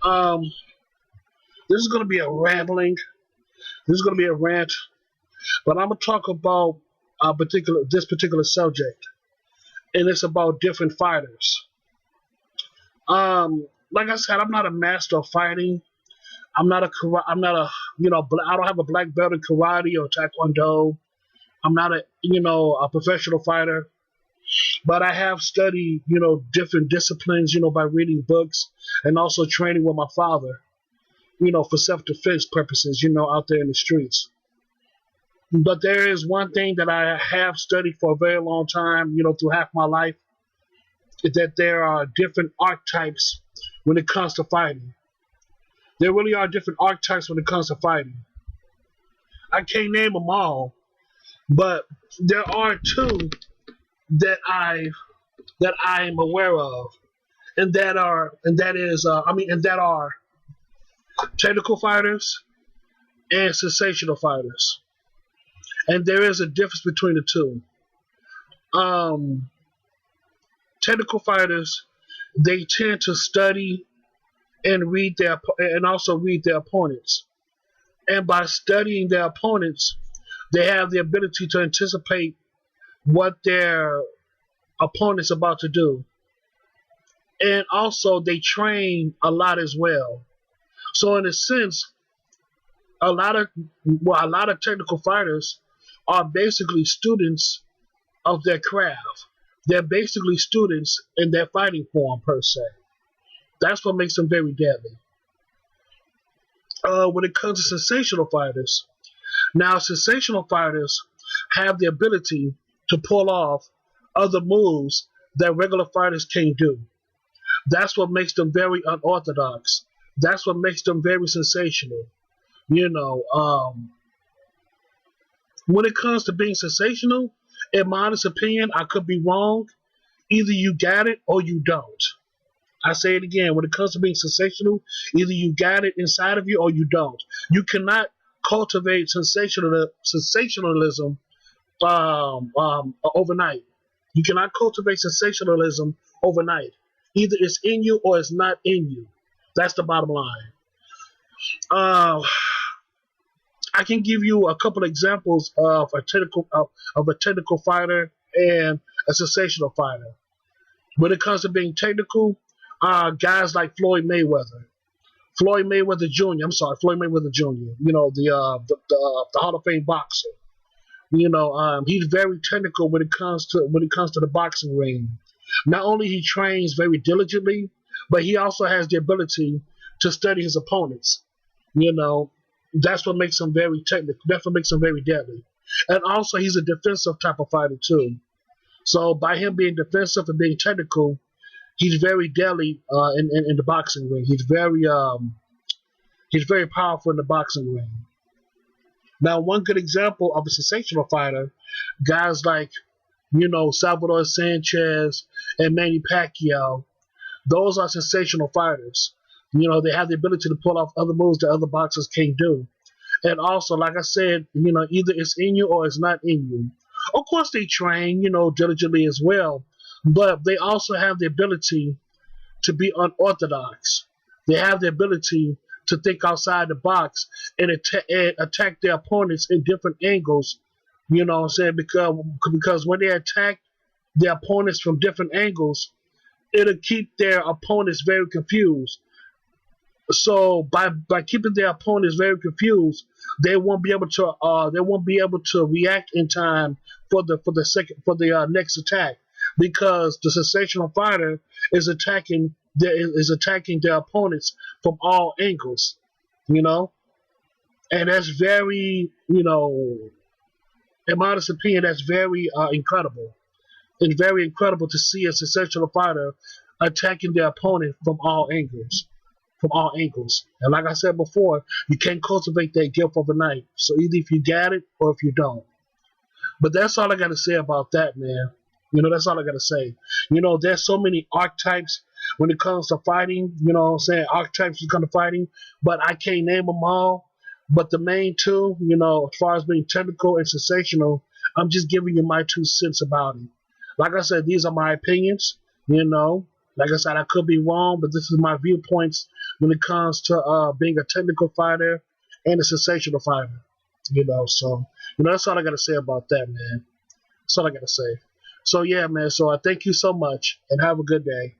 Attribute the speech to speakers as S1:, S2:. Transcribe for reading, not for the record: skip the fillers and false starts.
S1: Um, this is going to be a rambling. This is going to be a rant, but I'm going to talk about this particular subject, and it's about different fighters. Like I said, I'm not a master of fighting. I'm not a I don't have a black belt in karate or taekwondo. I'm not a professional fighter, but I have studied different disciplines by reading books and also training with my father for self-defense purposes out there in the streets. But there is one thing that I have studied for a very long time through half my life, is that there are different archetypes when it comes to fighting. There really are different archetypes when it comes to fighting. I can't name them all, but there are two that I am aware of, and that are technical fighters and sensational fighters, and there is a difference between the two. Technical fighters, they tend to study and also read their opponents, and by studying their opponents, they have the ability to anticipate what their opponent's about to do, and also they train a lot as well. So in a sense, a lot of technical fighters are basically students of their craft. They're basically students in their fighting form per se. That's what makes them very deadly. When it comes to sensational fighters, now sensational fighters have the ability to pull off other moves that regular fighters can't do. That's what makes them very unorthodox. That's what makes them very sensational. When it comes to being sensational, in my honest opinion, I could be wrong. Either you got it or you don't. I say it again. When it comes to being sensational, either you got it inside of you or you don't. You cannot cultivate sensationalism overnight. You cannot cultivate sensationalism overnight. Either it's in you or it's not in you. That's the bottom line. I can give you a couple of examples of a technical fighter and a sensational fighter. When it comes to being technical, guys like Floyd Mayweather Jr. Floyd Mayweather Jr. The Hall of Fame boxer. He's very technical when it comes to the boxing ring. Not only he trains very diligently, but he also has the ability to study his opponents. That's what makes him very technical. That's what makes him very deadly. And also, he's a defensive type of fighter too. So by him being defensive and being technical, he's very deadly in the boxing ring. He's very powerful in the boxing ring. Now, one good example of a sensational fighter, guys like Salvador Sanchez and Manny Pacquiao, those are sensational fighters. They have the ability to pull off other moves that other boxers can't do. And also, like I said, either it's in you or it's not in you. Of course, they train, diligently as well, but they also have the ability to be unorthodox. They have the ability to think outside the box and attack their opponents in different angles. You know what I'm saying? Because when they attack their opponents from different angles, it'll keep their opponents very confused. So by keeping their opponents very confused, they won't be able to react in time for the next attack, because the sensational fighter is attacking their opponents from all angles, and that's very, in my honest opinion, that's very incredible. It's very incredible to see a sensational fighter attacking their opponent from all angles. And like I said before, you can't cultivate that gift overnight. So either if you got it or if you don't. But that's all I got to say about that, man. That's all I got to say. There's so many archetypes when it comes to fighting. Archetypes when it comes to fighting, but I can't name them all. But the main two, as far as being technical and sensational, I'm just giving you my 2 cents about it. Like I said, these are my opinions. Like I said, I could be wrong, but this is my viewpoints when it comes to being a technical fighter and a sensational fighter. So that's all I got to say about that, man. That's all I got to say. So yeah, man. So I thank you so much, and have a good day.